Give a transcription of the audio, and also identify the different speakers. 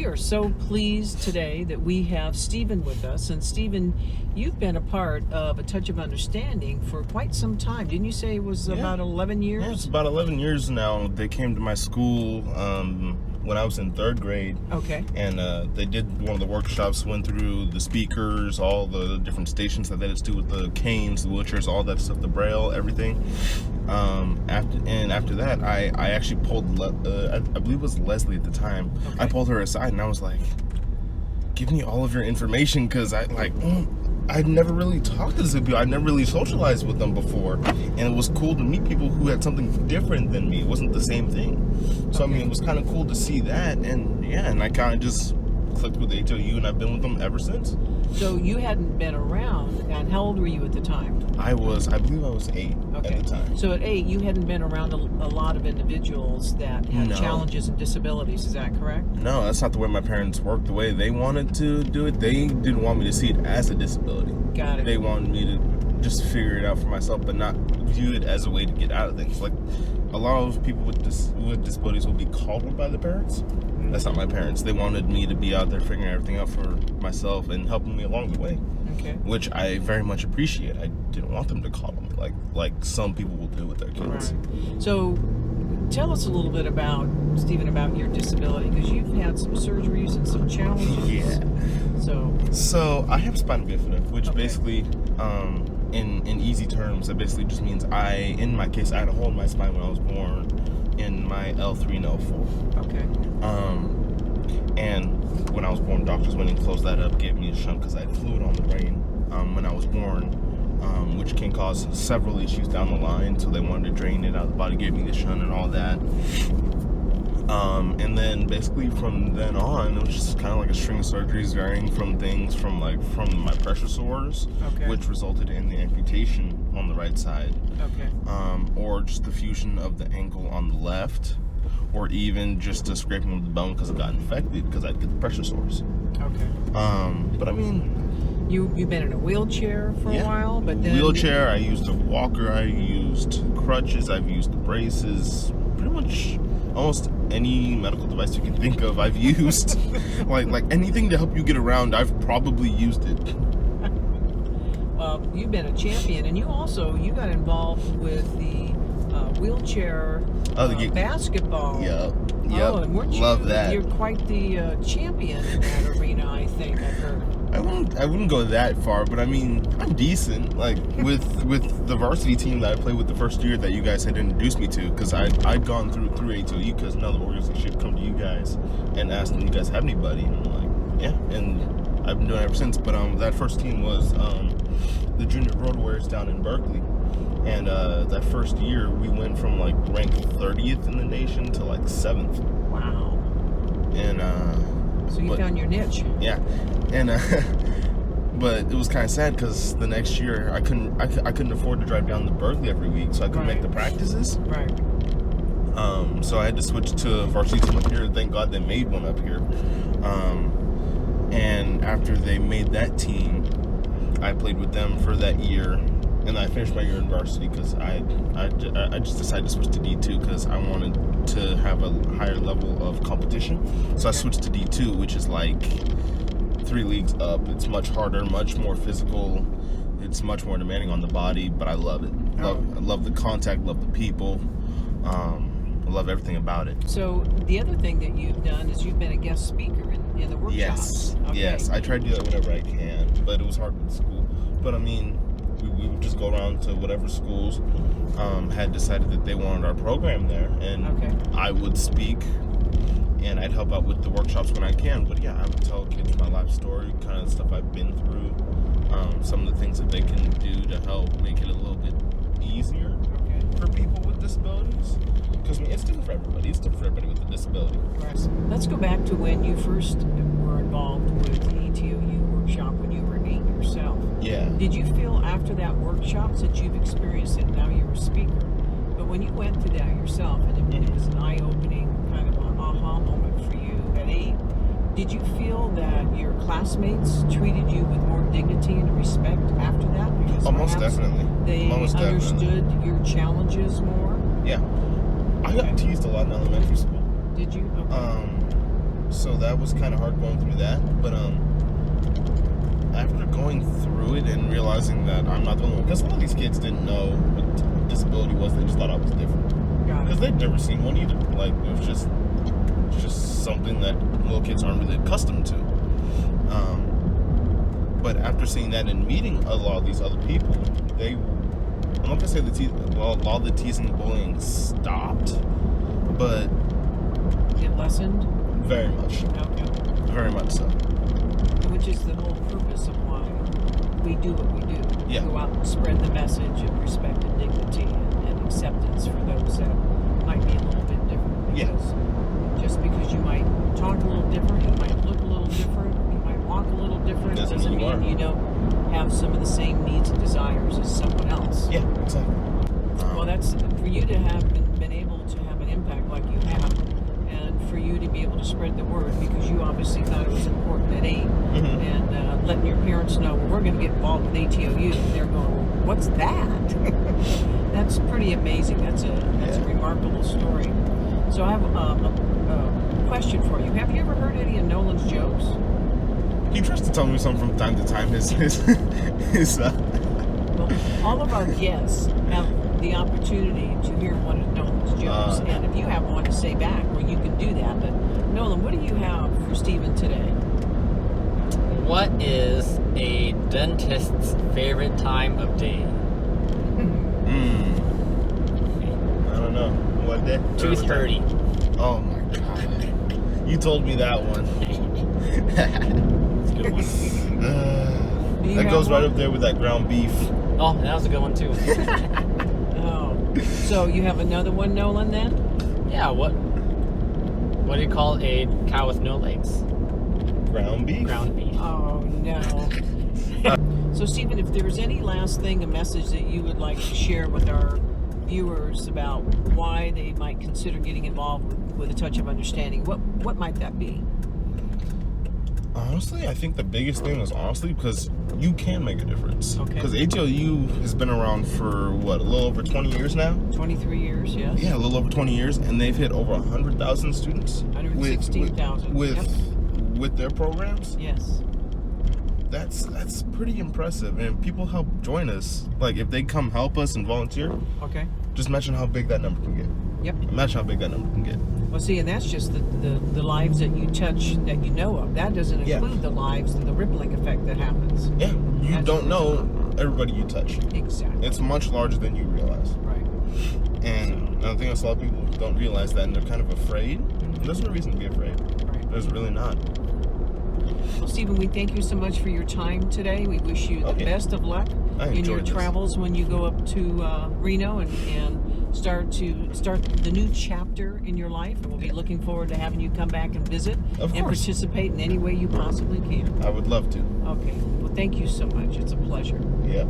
Speaker 1: we are so pleased today that we have Stephen with us. And Stephen, you've been a part of A Touch of Understanding for quite some time. Didn't you say it was about 11 years?
Speaker 2: Yeah, it's about 11 years now. They came to my school when I was in 3rd grade.
Speaker 1: Okay.
Speaker 2: And they did one of the workshops, went through the speakers, all the different stations that they had to do with the canes, the wheelchairs, all that stuff, the braille, everything. After that, I actually pulled, I believe it was Leslie at the time.
Speaker 1: Okay.
Speaker 2: I pulled her aside and I was like, give me all of your information, because I'd never really talked to these people. I'd never really socialized with them before. And it was cool to meet people who had something different than me. It wasn't the same thing. So, I mean, it was kind of cool to see that. And yeah, and I kind of just clicked with HOU, and I've been with them ever since.
Speaker 1: So you hadn't been around, and how old were you at the time?
Speaker 2: I believe I was 8 at the time.
Speaker 1: So at 8, you hadn't been around a lot of individuals that had
Speaker 2: No.
Speaker 1: challenges and disabilities, is that correct?
Speaker 2: No, that's not the way my parents worked. The way they wanted to do it, they didn't want me to see it as a disability.
Speaker 1: Got it.
Speaker 2: They wanted me to just figure it out for myself, but not view it as a way to get out of things. Like, a lot of people with disabilities will be coddled by the parents. That's not my parents. They wanted me to be out there figuring everything out for myself and helping me along the way.
Speaker 1: Okay.
Speaker 2: Which I very much appreciate. I didn't want them to coddle me like some people will do with their kids.
Speaker 1: Right. So tell us a little bit about, Stephen, about your disability, because you've had some surgeries and some challenges.
Speaker 2: Yeah. So I have spina bifida, which basically, in easy terms, it basically just means in my case, I had a hole in my spine when I was born in my L3 and L4.
Speaker 1: Okay.
Speaker 2: And when I was born, doctors went and closed that up, gave me a shunt because I had fluid on the brain when I was born, which can cause several issues down the line. So they wanted to drain it out of the body, gave me the shunt and all that. And then basically from then on, it was just kind of like a string of surgeries, varying from things from my pressure sores, which resulted in the amputation on the right side, or just the fusion of the ankle on the left, or even just a scraping of the bone because it got infected because I'd get the pressure sores.
Speaker 1: Okay.
Speaker 2: But I mean,
Speaker 1: you've been in a wheelchair for a while, but then
Speaker 2: wheelchair. I used a walker. I used crutches. I've used braces. Pretty much almost any medical device you can think of, I've used. like anything to help you get around, I've probably used it.
Speaker 1: Well, you've been a champion, and you got involved with the wheelchair basketball.
Speaker 2: Yep.
Speaker 1: Oh, and weren't
Speaker 2: Love that.
Speaker 1: You're quite the champion in that arena, I think I've heard.
Speaker 2: I wouldn't go that far, but I mean, I'm decent. Like with the varsity team that I played with the first year that you guys had introduced me to, because I'd gone through HOU because another organization had come to you guys and asked them, "Do you guys have anybody?" And I'm like, "Yeah," and I've been doing it ever since. But that first team was the Junior Road Warriors down in Berkeley, and that first year we went from like ranked 30th in the nation to like 7th.
Speaker 1: Wow.
Speaker 2: And
Speaker 1: so you found your niche.
Speaker 2: Yeah, and but it was kind of sad because the next year I couldn't afford to drive down to Berkeley every week, so I couldn't make the practices.
Speaker 1: Right.
Speaker 2: So I had to switch to a varsity team up here. Thank God they made one up here. And after they made that team, I played with them for that year, and I finished my year in varsity because I just decided to switch to D2 because I wanted to have a higher level of competition. So I switched to D2, which is like 3 leagues up. It's much harder, much more physical. It's much more demanding on the body, but I love it. I love the contact, love the people. I love everything about it.
Speaker 1: So the other thing that you've done is you've been a guest speaker in the workshops.
Speaker 2: Yes. I try to do that whenever I can, but it was hard with school. But I mean, we would just go around to whatever schools had decided that they wanted our program there, and I would speak, and I'd help out with the workshops when I can. But yeah, I would tell kids my life story, kind of stuff I've been through, some of the things that they can do to help make it a little bit easier for people with disabilities. Because I mean, it's different for everybody. It's different for everybody with a disability.
Speaker 1: Right. Let's go back to when you first were involved with the ETOU workshop when you were 8 yourself.
Speaker 2: Yeah.
Speaker 1: Did you feel after that workshop, since you've experienced it, now you're a speaker, but when you went through that yourself, and it was an eye-opening kind of an aha moment for you at 8, did you feel that your classmates treated you with more dignity and respect after that? Because
Speaker 2: most definitely.
Speaker 1: They understood your challenges more?
Speaker 2: Yeah. I got teased a lot in elementary school.
Speaker 1: Did you? Okay.
Speaker 2: So that was kind of hard going through that. But after going through it and realizing that I'm not the only one, because some of these kids didn't know what disability was, they just thought I was different. Because they'd never seen one either. Like, it was just something that little kids aren't really accustomed to. But after seeing that and meeting a lot of these other people, I'm not gonna say all the teasing and bullying stopped, but
Speaker 1: it lessened.
Speaker 2: Very much.
Speaker 1: Okay.
Speaker 2: Very much so.
Speaker 1: Which is the whole purpose of why we do what we do.
Speaker 2: Yeah.
Speaker 1: Go out and spread the message of respect and dignity and acceptance for those that might be a little bit different. Because just because you might talk a little different, you might look a little different, you might walk a little different, doesn't mean you don't have some of the same needs and desires as someone else.
Speaker 2: Yeah, exactly.
Speaker 1: Well, that's for you to have been able to have an impact like you have, and for you to be able to spread the word, because you obviously thought it was important at 8, and letting your parents know, well, we're going to get involved with ATOU, and they're going, well, what's that? That's pretty amazing. That's a remarkable story. So I have a question for you. Have you ever heard any of Nolan's jokes?
Speaker 2: He tries to tell me something from time to time.
Speaker 1: Well, all of our guests have the opportunity to hear one of Nolan's jokes, and if you have one to say back, well, you can do that. But Nolan, what do you have for Stephen today?
Speaker 3: What is a dentist's favorite time of day?
Speaker 2: I don't know. What day?
Speaker 3: 2:30.
Speaker 2: Oh my god! You told me that one.
Speaker 3: That's a good one.
Speaker 2: That goes right up there with that ground beef.
Speaker 3: Oh, that was a good one too.
Speaker 1: Oh, so you have another one, Nolan? Then?
Speaker 3: Yeah. What do you call a cow with no legs?
Speaker 2: Ground beef.
Speaker 3: Ground beef.
Speaker 1: Oh no. So Stephen, if there's any last thing, a message that you would like to share with our viewers about why they might consider getting involved with A Touch of Understanding, what might that be?
Speaker 2: Honestly, I think the biggest thing was because you can make a difference.
Speaker 1: Okay.
Speaker 2: Because ATOU has been around for what, a little over 20 years now?
Speaker 1: 23 years, yes.
Speaker 2: Yeah, a little over 20 years, and they've hit over 100,000 students.
Speaker 1: 116,000.
Speaker 2: With their programs.
Speaker 1: Yes.
Speaker 2: That's pretty impressive, and people help join us. Like, if they come help us and volunteer,
Speaker 1: Okay.
Speaker 2: just imagine how big that number can get.
Speaker 1: Yep.
Speaker 2: Imagine how big that number can get.
Speaker 1: Well, see, and that's just the lives that you touch that you know of. That doesn't include the lives and the rippling effect that happens.
Speaker 2: Yeah, you
Speaker 1: That's
Speaker 2: don't know everybody you touch.
Speaker 1: Exactly.
Speaker 2: It's much larger than you realize.
Speaker 1: Right.
Speaker 2: And I think a lot of people don't realize that, and they're kind of afraid. There's no reason to be afraid.
Speaker 1: Right.
Speaker 2: There's really not.
Speaker 1: Well, Stephen, we thank you so much for your time today. We wish you the best of luck in your travels when you go up to Reno and start the new chapter in your life. And we'll be looking forward to having you come back and visit and participate in any way you possibly can.
Speaker 2: I would love to.
Speaker 1: Okay. Well, thank you so much. It's a pleasure.
Speaker 2: Yeah.